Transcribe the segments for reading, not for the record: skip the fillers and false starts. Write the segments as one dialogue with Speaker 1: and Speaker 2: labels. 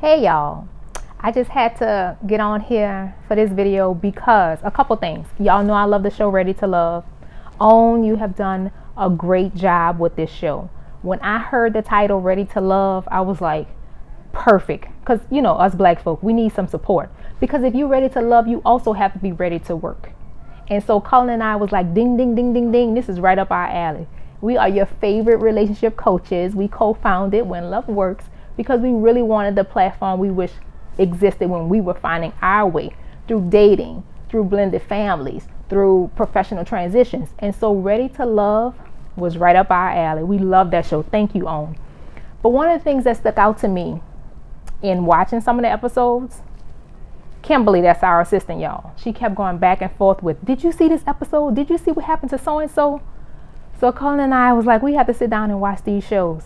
Speaker 1: Hey y'all, I just had to get on here for this video because a couple things. Y'all know I love the show Ready to Love. Own, you have done a great job with this show. When I heard the title Ready to Love, I was like, perfect. Because, you know, us black folk, we need some support. Because if you're ready to love, you also have to be ready to work. And so Colin and I was like, ding, ding, ding, ding, ding. This is right up our alley. We are your favorite relationship coaches. We co-founded When Love Works because we really wanted the platform we wish existed when we were finding our way through dating, through blended families, through professional transitions. And so Ready to Love was right up our alley. We love that show. Thank you, Own. But one of the things that stuck out to me in watching some of the episodes, Kimberly, that's our assistant, y'all, she kept going back and forth with, did you see this episode? Did you see what happened to so-and-so? So Colin and I was like, we have to sit down and watch these shows.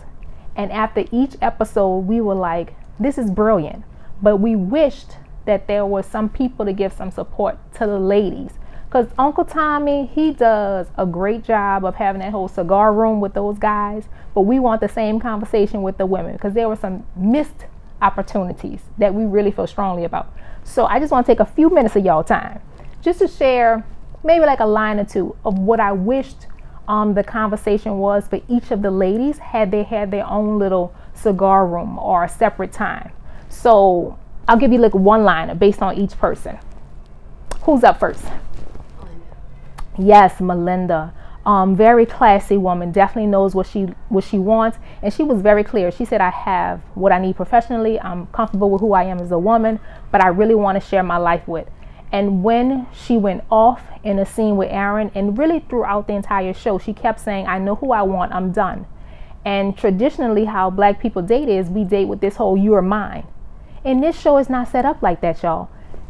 Speaker 1: And after each episode, we were like, this is brilliant. But we wished that there was some people to give some support to the ladies. Because Uncle Tommy, he does a great job of having that whole cigar room with those guys. But we want the same conversation with the women because there were some missed opportunities that we really feel strongly about. So I just want to take a few minutes of y'all time just to share maybe like a line or two of what I wished the conversation was for each of the ladies had they had their own little cigar room or a separate time. So I'll give you like one liner based on each person. Who's up first? Yes, Melinda. Very classy woman, definitely knows what she wants, and she was very clear. She said, I have what I need professionally. I'm comfortable with who I am as a woman, but I really want to share my life with. And when she went off in a scene with Aaron, and really throughout the entire show, she kept saying, I know who I want, I'm done. And traditionally how black people date is we date with this whole you're mine. And this show is not set up like that, y'all.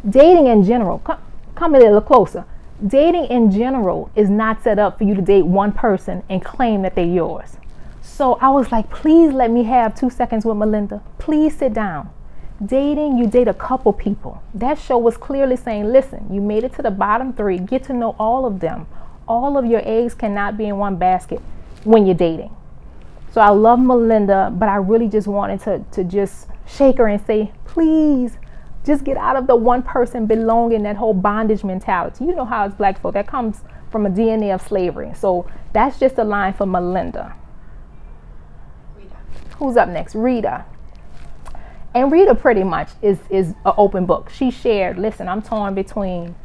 Speaker 1: Dating in general, come a little closer. Dating in general is not set up for you to date one person and claim that they're yours. So I was like, please let me have 2 seconds with Melinda. Please sit down. Dating, you date a couple people. That show was clearly saying, listen, you made it to the bottom 3. Get to know all of them. All of your eggs cannot be in one basket when you're dating. So I love Melinda, but I really just wanted to just shake her and say, please, just get out of the one person belonging, that whole bondage mentality. You know how it's black folk. That comes from a DNA of slavery. So that's just a line for Melinda. Rita. Who's up next? Rita. And Rita pretty much is an open book. She shared, listen, I'm torn between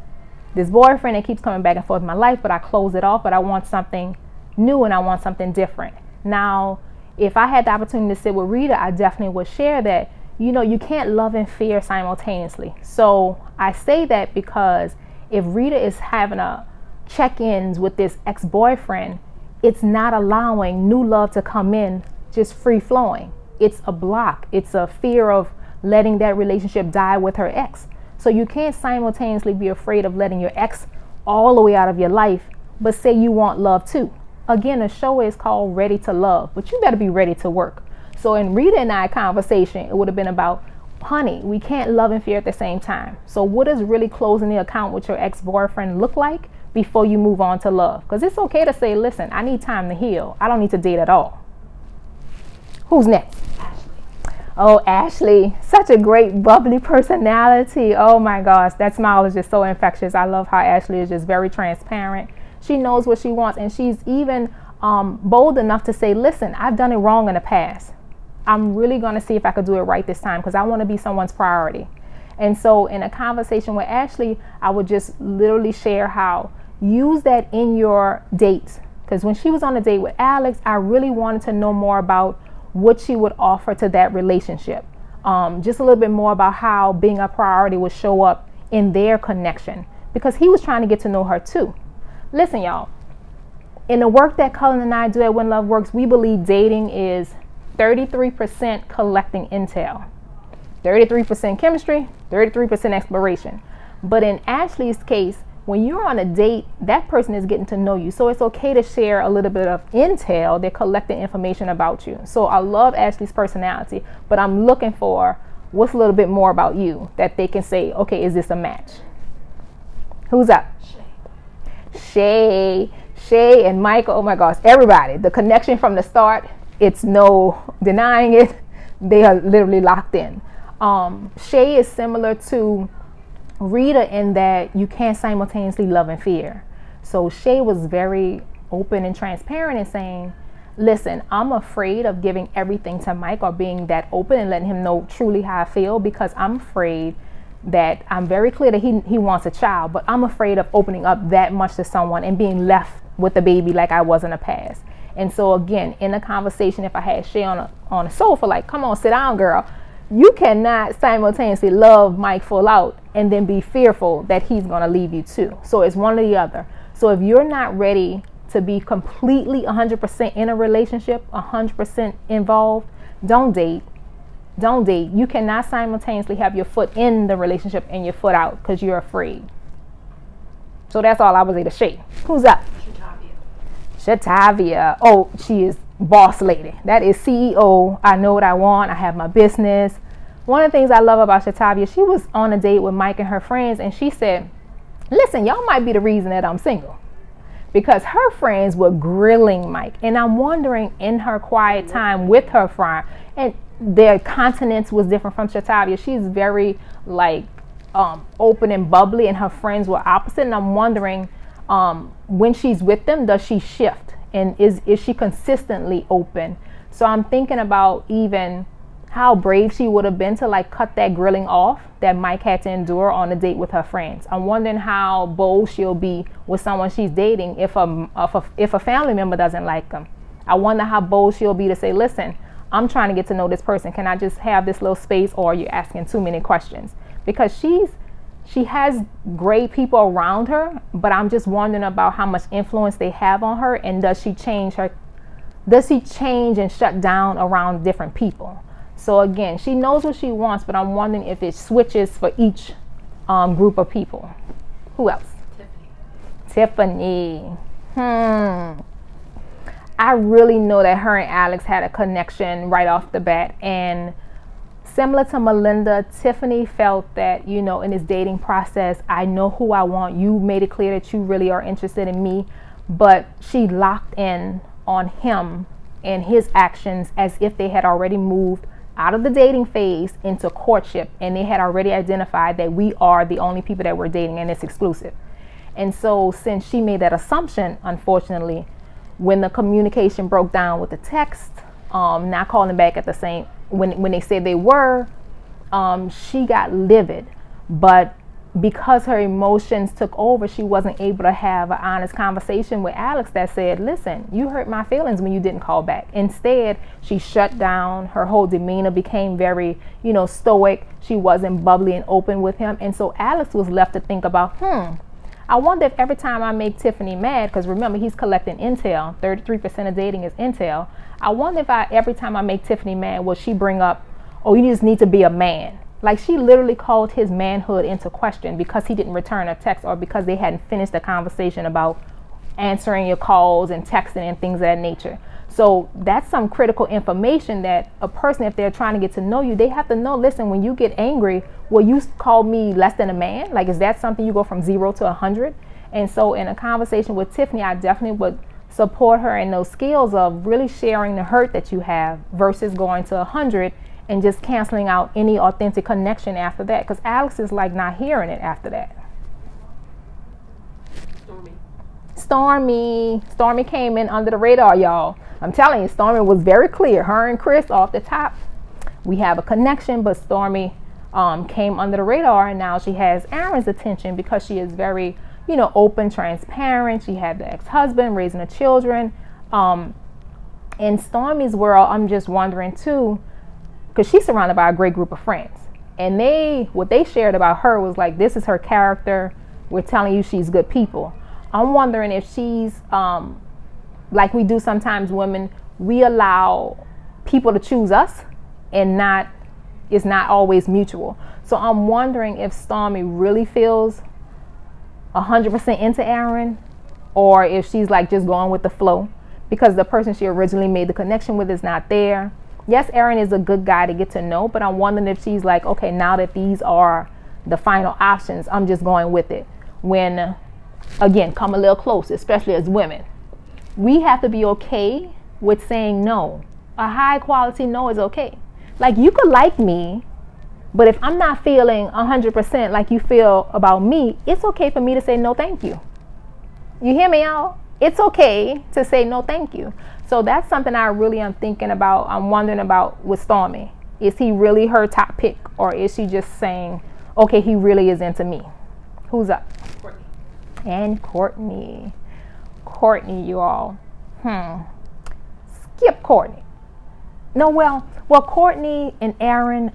Speaker 1: this boyfriend that keeps coming back and forth in my life, but I close it off, but I want something new and I want something different. Now, if I had the opportunity to sit with Rita, I definitely would share that, you know, you can't love and fear simultaneously. So I say that because if Rita is having a check-ins with this ex-boyfriend, it's not allowing new love to come in just free-flowing. It's a block. It's a fear of letting that relationship die with her ex. So you can't simultaneously be afraid of letting your ex all the way out of your life, but say you want love too. Again, the show is called Ready to Love, but you better be ready to work. So in Rita and I conversation, it would have been about, honey, we can't love and fear at the same time. So what does really closing the account with your ex-boyfriend look like before you move on to love? Because it's okay to say, listen, I need time to heal. I don't need to date at all. Who's next? Oh, Ashley, such a great bubbly personality. Oh my gosh, that smile is just so infectious. I love how Ashley is just very transparent. She knows what she wants, and she's even bold enough to say, listen, I've done it wrong in the past. I'm really going to see if I could do it right this time because I want to be someone's priority. And so in a conversation with Ashley, I would just literally share how use that in your dates. Because when she was on a date with Alex, I really wanted to know more about what she would offer to that relationship. Just a little bit more about how being a priority would show up in their connection, because he was trying to get to know her too. Listen, y'all, in the work that Colin and I do at When Love Works, we believe dating is 33% collecting intel, 33% chemistry, 33% exploration. But in Ashley's case, when you're on a date, that person is getting to know you. So it's okay to share a little bit of intel. They're collecting information about you. So I love Ashley's personality, but I'm looking for what's a little bit more about you that they can say, okay, is this a match? Who's up? Shay and Michael. Oh my gosh, everybody. The connection from the start, it's no denying it. They are literally locked in. Shay is similar to Rita in that you can't simultaneously love and fear. So Shay was very open and transparent and saying, listen, I'm afraid of giving everything to Mike or being that open and letting him know truly how I feel, because I'm afraid that I'm very clear that he wants a child, but I'm afraid of opening up that much to someone and being left with the baby like I was in the past. And so again, in a conversation, if I had Shay on a sofa, like, come on, sit down, girl. You cannot simultaneously love Mike full out and then be fearful that he's going to leave you too. So it's one or the other. So if you're not ready to be completely 100% in a relationship, 100% involved, don't date. Don't date. You cannot simultaneously have your foot in the relationship and your foot out because you're afraid. So that's all I was able to share. Who's up? Shatavia. Oh, she is boss lady. That is CEO. I know what I want. I have my business. One of the things I love about Shatavia, she was on a date with Mike and her friends, and she said, listen, y'all might be the reason that I'm single. Because her friends were grilling Mike. And I'm wondering, in her quiet time with her friend, and their continence was different from Shatavia. She's very open and bubbly, and her friends were opposite. And I'm wondering, when she's with them, does she shift? And is she consistently open? So I'm thinking about even how brave she would have been to cut that grilling off that Mike had to endure on a date with her friends. I'm wondering how bold she'll be with someone she's dating if a family member doesn't like them. I wonder how bold she'll be to say, listen, I'm trying to get to know this person. Can I just have this little space, or you're asking too many questions? Because she has great people around her, but I'm just wondering about how much influence they have on her, and does she change and shut down around different people? So again, she knows what she wants, but I'm wondering if it switches for each group of people. Who else? Tiffany. I really know that her and Alex had a connection right off the bat, and similar to Melinda, Tiffany felt that, in this dating process, I know who I want. You made it clear that you really are interested in me, but she locked in on him and his actions as if they had already moved out of the dating phase into courtship, and they had already identified that we are the only people that we're dating and it's exclusive. And so since she made that assumption, unfortunately, when the communication broke down with the text, not calling back at the same, when they said they were, she got livid. But because her emotions took over, she wasn't able to have an honest conversation with Alex that said, listen, you hurt my feelings when you didn't call back. Instead, she shut down. Her whole demeanor became very, stoic. She wasn't bubbly and open with him. And so Alex was left to think about, I wonder if every time I make Tiffany mad, because remember, he's collecting intel, 33% of dating is intel. I wonder if every time I make Tiffany mad, will she bring up, oh, you just need to be a man. Like, she literally called his manhood into question because he didn't return a text, or because they hadn't finished the conversation about answering your calls and texting and things of that nature. So that's some critical information that a person, if they're trying to get to know you, they have to know, listen, when you get angry, will you call me less than a man? Like, is that something you go from 0 to 100? And so in a conversation with Tiffany, I definitely would support her in those skills of really sharing the hurt that you have versus going to 100 and just canceling out any authentic connection after that. Because Alex is not hearing it after that. Stormy came in under the radar, y'all. I'm telling you, Stormy was very clear. Her and Chris off the top, we have a connection, but Stormy came under the radar, and now she has Aaron's attention because she is very, open, transparent. She had the ex-husband, raising the children. In Stormy's world, I'm just wondering too, because she's surrounded by a great group of friends, and what they shared about her was this is her character. We're telling you she's good people. I'm wondering if she's like we do sometimes, women, we allow people to choose us, and it's not always mutual. So I'm wondering if Stormy really feels 100% into Aaron, or if she's just going with the flow because the person she originally made the connection with is not there. Yes, Aaron is a good guy to get to know, but I'm wondering if she's okay, now that these are the final options, I'm just going with it. When, again, come a little close, especially as women, we have to be okay with saying no. A high quality no is okay. You could like me, But if I'm not feeling 100% like you feel about me, it's okay for me to say no thank you. You hear me out? It's okay to say no thank you. So that's something I really am thinking about. I'm wondering about with Stormy. Is he really her top pick, or is she just saying, okay, he really is into me? Who's up?
Speaker 2: Courtney.
Speaker 1: And Courtney. Courtney, you all. Skip Courtney. No, well, Courtney and Aaron,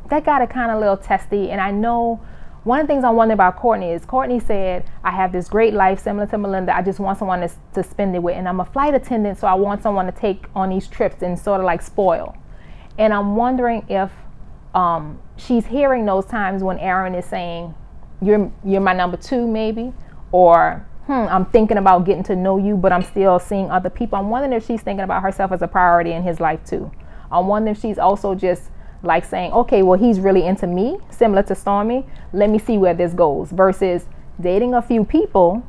Speaker 1: that got a kind of little testy. And I know one of the things I wonder about Courtney is Courtney said, I have this great life similar to Melinda. I just want someone to spend it with. And I'm a flight attendant, so I want someone to take on these trips and sort of like spoil. And I'm wondering if she's hearing those times when Aaron is saying, you're my number two, maybe, or I'm thinking about getting to know you, but I'm still seeing other people. I'm wondering if she's thinking about herself as a priority in his life too. I'm wondering if she's also just like saying, okay, well, he's really into me, similar to Stormy. Let me see where this goes, versus dating a few people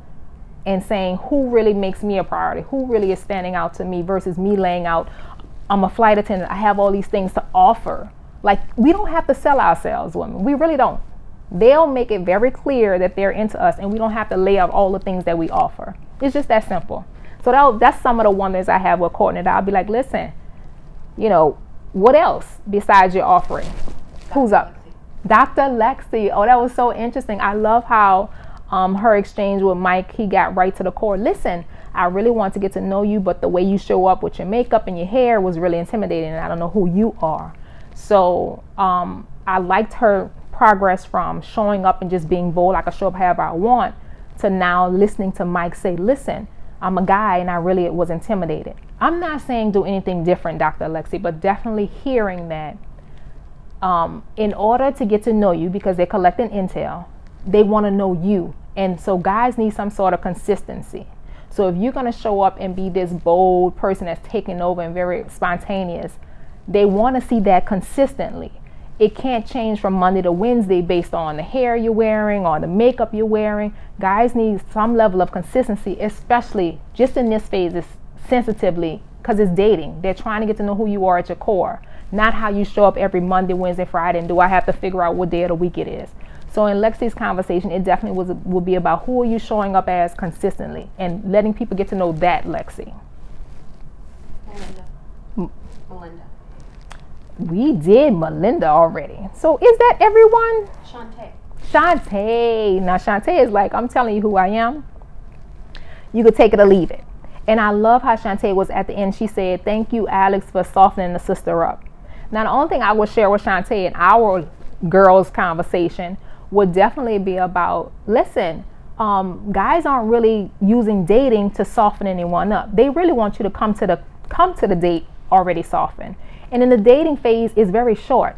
Speaker 1: and saying who really makes me a priority, who really is standing out to me, versus me laying out, I'm a flight attendant, I have all these things to offer. Like, we don't have to sell ourselves, women. We really don't. They'll make it very clear that they're into us, and we don't have to lay out all the things that we offer. It's just that simple. So that's some of the wonders I have with Courtney. I'll be like, listen, what else besides your offering? Who's up? Dr. Lexi. Oh, that was so interesting. I love how her exchange with Mike, he got right to the core. Listen, I really want to get to know you, but the way you show up with your makeup and your hair was really intimidating, and I don't know who you are. So I liked her progress from showing up and just being bold, I can show up however I want, to now listening to Mike say, listen, I'm a guy and I really was intimidated. I'm not saying do anything different, Dr. Alexi, but definitely hearing that in order to get to know you, because they're collecting intel, they want to know you. And so guys need some sort of consistency. So if you're going to show up and be this bold person that's taking over and very spontaneous, they want to see that consistently. It can't change from Monday to Wednesday based on the hair you're wearing or the makeup you're wearing. Guys need some level of consistency, especially just in this phase, is sensitively, because it's dating. They're trying to get to know who you are at your core, not how you show up every Monday, Wednesday, Friday, and do I have to figure out what day of the week it is. So in Lexi's conversation, it definitely will be about who are you showing up as consistently and letting people get to know that, Lexi.
Speaker 2: Melinda.
Speaker 1: We did Melinda already. So is that everyone? Shantae. Now Shantae is like, I'm telling you who I am. You could take it or leave it. And I love how Shantae was at the end. She said, thank you, Alex, for softening the sister up. Now the only thing I would share with Shantae in our girls' conversation would definitely be about, listen, guys aren't really using dating to soften anyone up. They really want you to come to the date already softened. And in the dating phase is very short.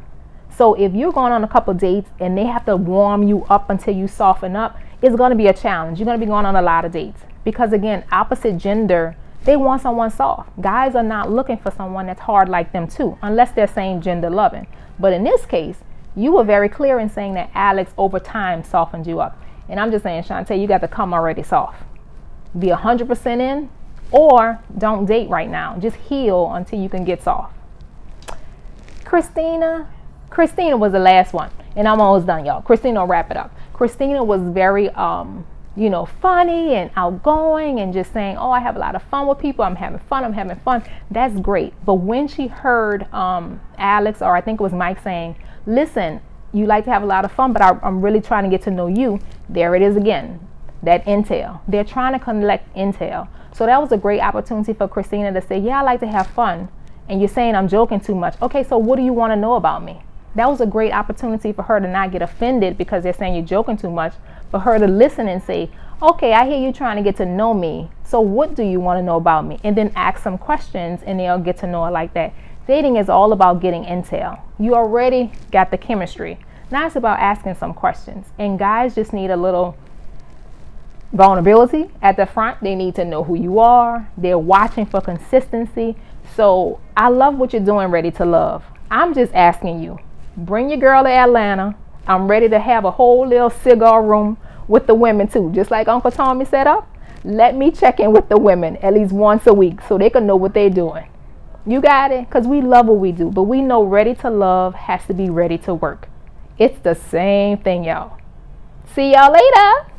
Speaker 1: So if you're going on a couple dates and they have to warm you up until you soften up, it's going to be a challenge. You're going to be going on a lot of dates. Because again, opposite gender, they want someone soft. Guys are not looking for someone that's hard like them too, unless they're same gender loving. But in this case, you were very clear in saying that Alex over time softened you up. And I'm just saying, Shantae, you got to come already soft. Be 100% in, or don't date right now. Just heal until you can get soft. Christina was the last one, and I'm almost done, y'all. Christina will wrap it up. Christina was very, funny and outgoing and just saying, oh, I have a lot of fun with people. I'm having fun. That's great. But when she heard Alex, or I think it was Mike, saying, listen, you like to have a lot of fun, but I'm really trying to get to know you. There it is again, that intel. They're trying to collect intel. So that was a great opportunity for Christina to say, yeah, I like to have fun. And you're saying I'm joking too much. Okay, so what do you want to know about me? That was a great opportunity for her to not get offended because they're saying you're joking too much, but her to listen and say, okay, I hear you trying to get to know me. So what do you want to know about me? And then ask some questions and they'll get to know her like that. Dating is all about getting intel. You already got the chemistry. Now it's about asking some questions. And guys just need a little vulnerability at the front. They need to know who you are. They're watching for consistency. So I love what you're doing, Ready to Love. I'm just asking you, bring your girl to Atlanta. I'm ready to have a whole little cigar room with the women too. Just like Uncle Tommy set up, let me check in with the women at least once a week so they can know what they're doing. You got it? Because we love what we do, but we know ready to love has to be ready to work. It's the same thing, y'all. See y'all later.